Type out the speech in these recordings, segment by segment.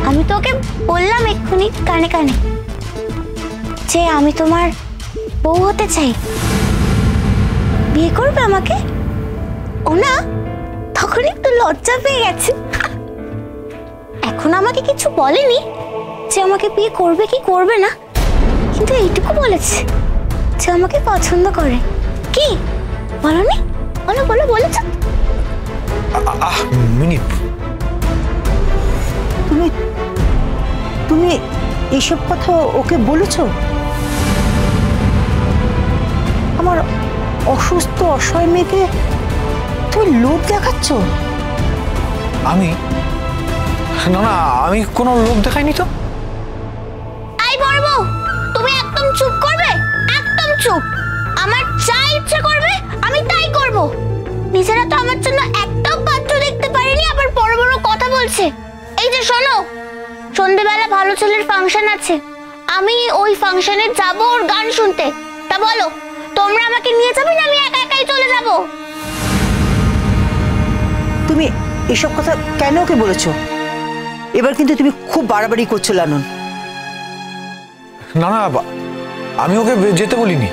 আমি তোকে বললাম এক্ষুনি কানে কানে যে আমি তোমার বউ হতে চাই, বিয়ে করবে আমাকে। ও না তখন একটু লজ্জা পেয়ে গেছে, এখন আমাকে কিছু বলেনি যে আমাকে বিয়ে করবে কি করবে না, কিন্তু এইটুকু বলেছে যে আমাকে পছন্দ করে। কি বলনি? বলো বলো, বলেছ? মিনি, তুমি তুমি এইসব কথা ওকে বলেছো? আমার অসুস্থ অসহায় মেয়েকে তুমি লোভ দেখাচ্ছ? আমি না না, আমি কোনো লোভ দেখাইনি তো। আই বলবো, তুমি একদম চুপ করবে, একদম চুপ। আমার যা ইচ্ছা করবে আমি তাই করব। নিজেরা তো আমার জন্য একটাও পাত্র দেখতে পারিনি, আবার বড় বড় কথা বলছে। এই যে শোনো, সন্ধ্যেবেলা ভালো ছেলের ফাংশন আছে, আমি ওই ফাংশনে যাব ওর গান শুনতে। তা বলো, তোমরা আমাকে নিয়ে যাবে না আমি একা একাই চলে যাব? তুমি এসব কথা কেন ওকে বলেছো? এবার কিন্তু তুমি খুব বাড়াবাড়ি করছো লালন। না না, আমি ওকে যেতে বলিনি,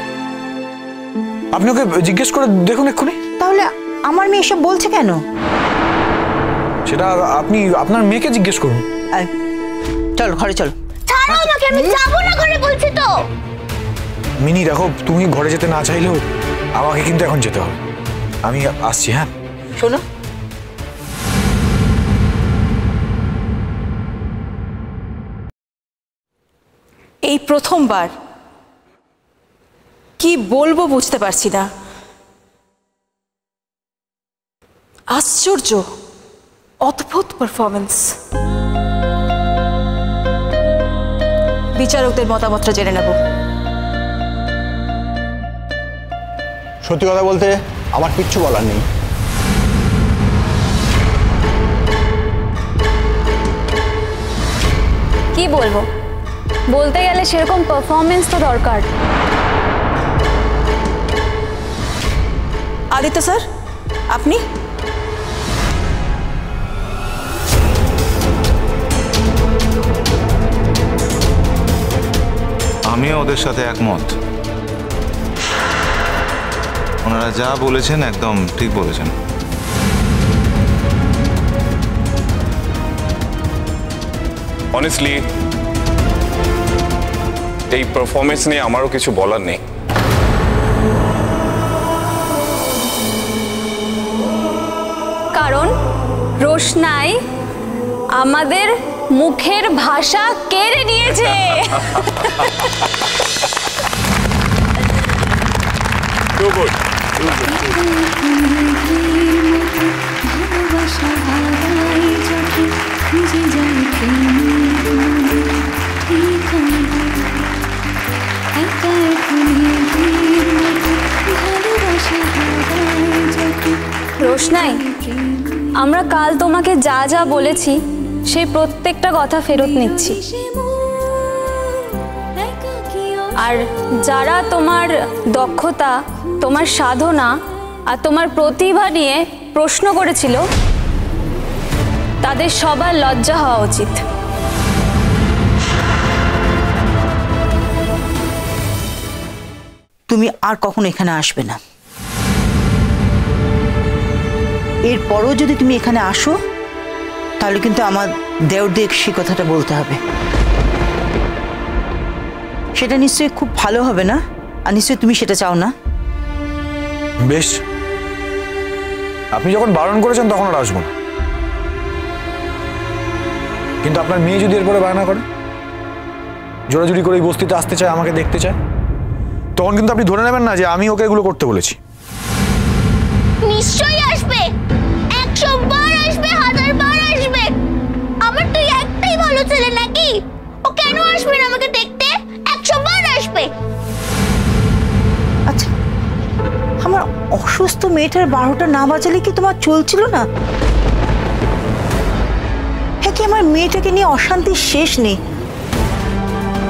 আপনি ওকে জিজ্ঞেস করে দেখুন এক্ষুনি। তাহলে আমার মেয়ে এসব বলছে কেন? সেটা আপনি আপনার মেয়েকে জিজ্ঞেস করুন। চলো ঘরে চলো। ছাড়ো আমাকে, আমি যাব না ঘরে বলছি তো। মিনি দেখো, তুমি ঘরে যেতে না চাইলেও আমাকে কিন্তু এখন যেতে হবে। আমি আসছি। হ্যাঁ শোনো, এই প্রথমবার কি বলবো বুঝতে পারছি না। আশ্চর্য, অদ্ভুত পারফরমেন্স। বিচারকদের মতামতটা জেনে নেব। সত্যি কথা বলতে আমার কিচ্ছু বলার নেই। কি বলবো, বলতে গেলে সেরকম পারফরমেন্স তো দরকার। আদিত্য স্যার, আপনি? আমিও ওদের সাথে একমত। ওনারা যা বলেছেন একদম ঠিক বলেছেন। অনেস্টলি এই পারফরমেন্স নিয়ে আমারও কিছু বলার নেই। কারণ রোশনাই আমাদের মুখের ভাষা কেড়ে নিয়েছে। রোশনাই, আমরা কাল তোমাকে যা যা বলেছি সেই প্রত্যেকটা কথা ফেরত নিচ্ছি। আর যারা তোমার দক্ষতা, তোমার সাধনা আর তোমার প্রতিভা নিয়ে প্রশ্ন করেছিল তাদের সবার লজ্জা হওয়া উচিত। তুমি আর কখনো এখানে আসবে না। এরপরও যদি তুমি এখানে আসো তাহলে কিন্তু আমার দেওরদের সে কথাটা বলতে হবে। সেটা নিশ্চয়ই খুব ভালো হবে না, আর নিশ্চয়ই তুমি সেটা চাও না। বেশ, আপনি যখন বারণ করেছেন তখন আর আসবো না। কিন্তু আপনার মেয়ে যদি এরপরে বায়না করে, জোরাজুরি করে এই বস্তিতে আসতে চায়, আমাকে দেখতে চায়, তখন কিন্তু আপনি ধরে নেবেন না যে আমি ওকে এগুলো করতে বলেছি। নিশ্চয়ই আসবে, 100 বার আসবে, 1000 বার আসবে। আমার তুই একটাই ভালো ছেলে নাকি? ও কেন আসবে না আমাকে দেখতে? 100 বার আসবে। আচ্ছা, আমার অসুস্থ মেয়েটার 12টা না বাজালে কি তোমার চলছিল না? হ্যাঁ, কি আমার মেয়েটাকে নিয়ে অশান্তির শেষ নেই,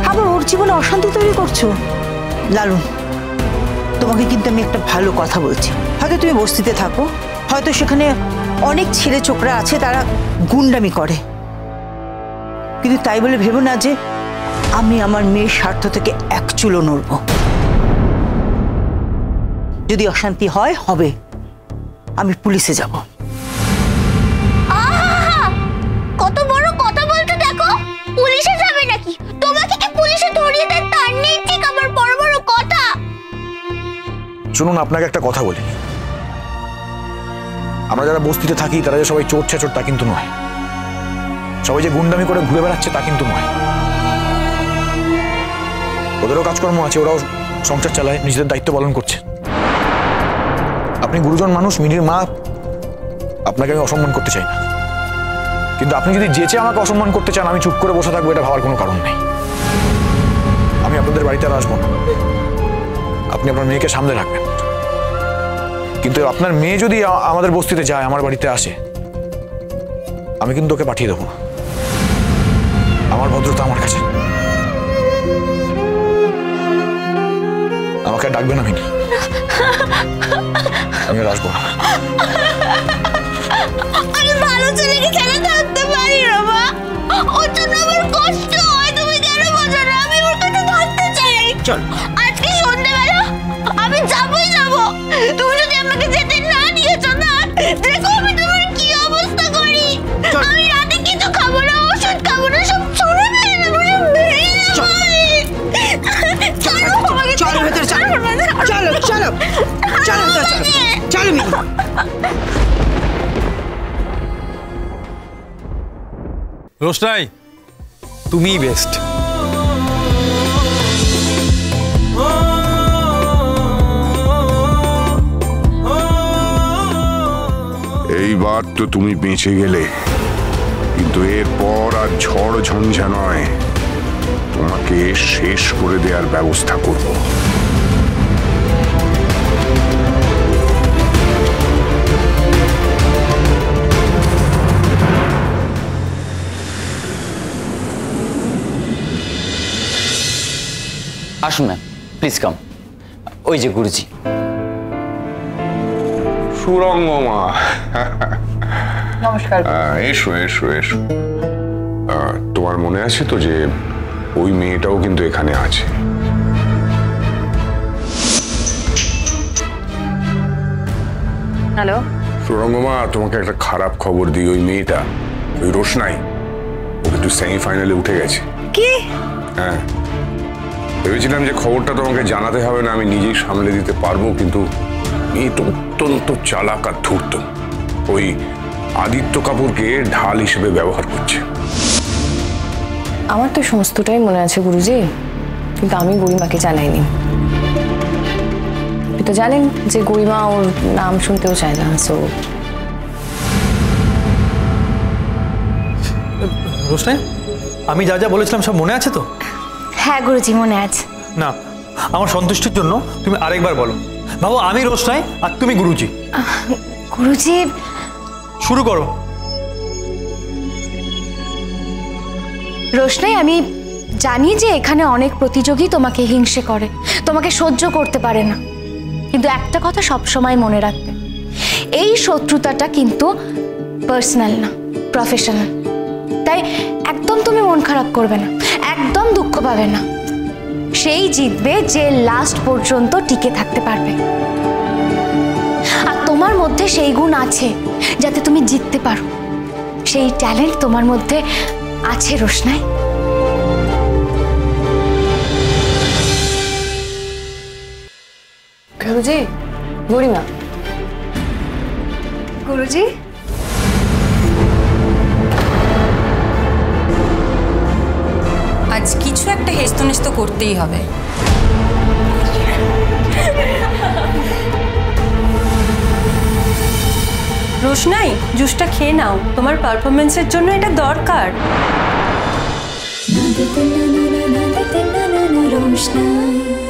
আবার ওর জীবনে অশান্তি তৈরি করছো? লালন, তোমাকে কিন্তু আমি একটা ভালো কথা বলছি। হয়তো তুমি বস্তিতে থাকো, হয়তো সেখানে অনেক ছেলে ছোকরা আছে তারা গুন্ডামি করে, কিন্তু তাই বলে ভেবো না যে আমি আমার মেয়ের স্বার্থ থেকে এক চুলো নড়ব। যদি অশান্তি হয় হবে, আমি পুলিশে যাব। কত বড় কথা বলতে দেখো, পুলিশে যাবে নাকি? তোমাকে কি পুলিশে ধরিয়ে দেন তার নেই ঠিক আবার বড় বড় কথা। শুনুন, আপনাকে একটা কথা বলি, আমরা যারা বস্তিতে থাকি তারা যে সবাই চোর ছেচোর তা কিন্তু নয়, সবাই যে গুন্ডামি করে ঘুরে বেড়াচ্ছে তা কিন্তু নয়। ওদেরও কাজকর্ম আছে, ওরাও সংসার চালায়, নিজেদের দায়িত্ব পালন করছে। আপনি গুরুজন মানুষ, মিনির মা, আপনাকে আমি অসম্মান করতে চাই না, কিন্তু আপনি যদি যেচে আমাকে অসম্মান করতে চান আমি চুপ করে বসে থাকবো, এটা ভাবার কোনো কারণ নেই। আমি আপনাদের বাড়িতে আর আসবো না, আপনি আপনার মেয়েকে সামনে রাখবেন। কিন্তু আপনার মেয়ে যদি আমাদের বস্তিতে যায়, আমার বাড়িতে আসে, আমি কিন্তু ওকে পাঠিয়ে দেবো না। আমার ভদ্রতা আমার কাছে। আমাকে ডাকবেন আমি আর আসবো না। আমি ভালো ছেলেকে ছাড়া থাকতে পারি না মা, ওর জন্য আমার কষ্ট হয়, তুমি কেন বোঝো না? আমি ওর কাছে থাকতে চাই। চল, আজকে সন্ধ্যাবেলা আমি যাবই যাবো। তুমি যদি আমাকে যেতে না দিয়েছো না, দেখো আমি তোমার কি অবস্থা করি। আমি রাতে কিছু খাবো না, ওষুধ খাবো না, সব ছড়ে ফেলে দেবো, সব বেরিয়ে যাবো আমি। চলো ভেতরে, চলো চলো চলো চলো চলো চলো মিনি। রোশনাই, তুমিই বেস্ট। এইবার তো তুমি বেঁচে গেলে, কিন্তু এরপর আর ঝড় ঝঞ্ঝা নয়, তোমাকে শেষ করে দেওয়ার ব্যবস্থা করব। আসুন ম্যাম, প্লিজ কাম। ওই যে গুরুজি। সুরঙ্গমা, নমস্কার। এসো এসো এসো। তোমার মনে আছে তো যে ওই মেয়েটাও কিন্তু এখানে আছে? হ্যালো সুরঙ্গমা, তোমাকে একটা খারাপ খবর দিই। ওই মেয়েটা, ওই রোশনাই, ও কিন্তু সেমিফাইনালে উঠে গেছে। কি? হ্যাঁ, ভেবেছিলাম যে খবরটা তোমাকে জানাতে হবে না, আমি নিজেই সামলে দিতে পারবো, কিন্তু মেয়ে তো অত্যন্ত চালাক আর ধূর্ত। ওই আদিত্য কাপুরকে ঢাল হিসেবে ব্যবহার করছে। আমার তো সমস্তটাই মনে আছে গুরুজি, কিন্তু আমি গরিমাকে জানাইনি। আপনি তো জানেন যে গরিমা ওর নাম শুনতেও চায় না। সো রোশনাই, আমি যা যা বলেছিলাম সব মনে আছে তো? হ্যাঁ গুরুজি, মনে আছে। না, আমার সন্তুষ্টির জন্য তুমি আরেকবার বলো। ভাবো আমি রোশনাই আর তুমি গুরুজি। গুরুজি, শুরু করো। রোশনাই, আমি জানি যে এখানে অনেক প্রতিযোগী তোমাকে হিংসে করে, তোমাকে সহ্য করতে পারে না, কিন্তু একটা কথা সবসময় মনে রাখবে, এই শত্রুতাটা কিন্তু পার্সোনাল না, প্রফেশনাল। তাই একদম তুমি মন খারাপ করবে না, একদম দুঃখ পাবে না। সেই জিতবে যে লাস্ট পর্যন্ত টিকে থাকতে পারবে। আর তোমার মধ্যে সেই গুণ আছে যাতে তুমি জিততে পারো, সেই ট্যালেন্ট তোমার মধ্যে আছে রোশনাই। গুরুজি, গরিমা। গুরুজি, আজ কিছু একটা হেস্তনেস্ত করতেই হবে। রোশনাই, জুসটা খেয়ে নাও, তোমার পারফরমেন্সের জন্য এটা দরকার। রোশনাই।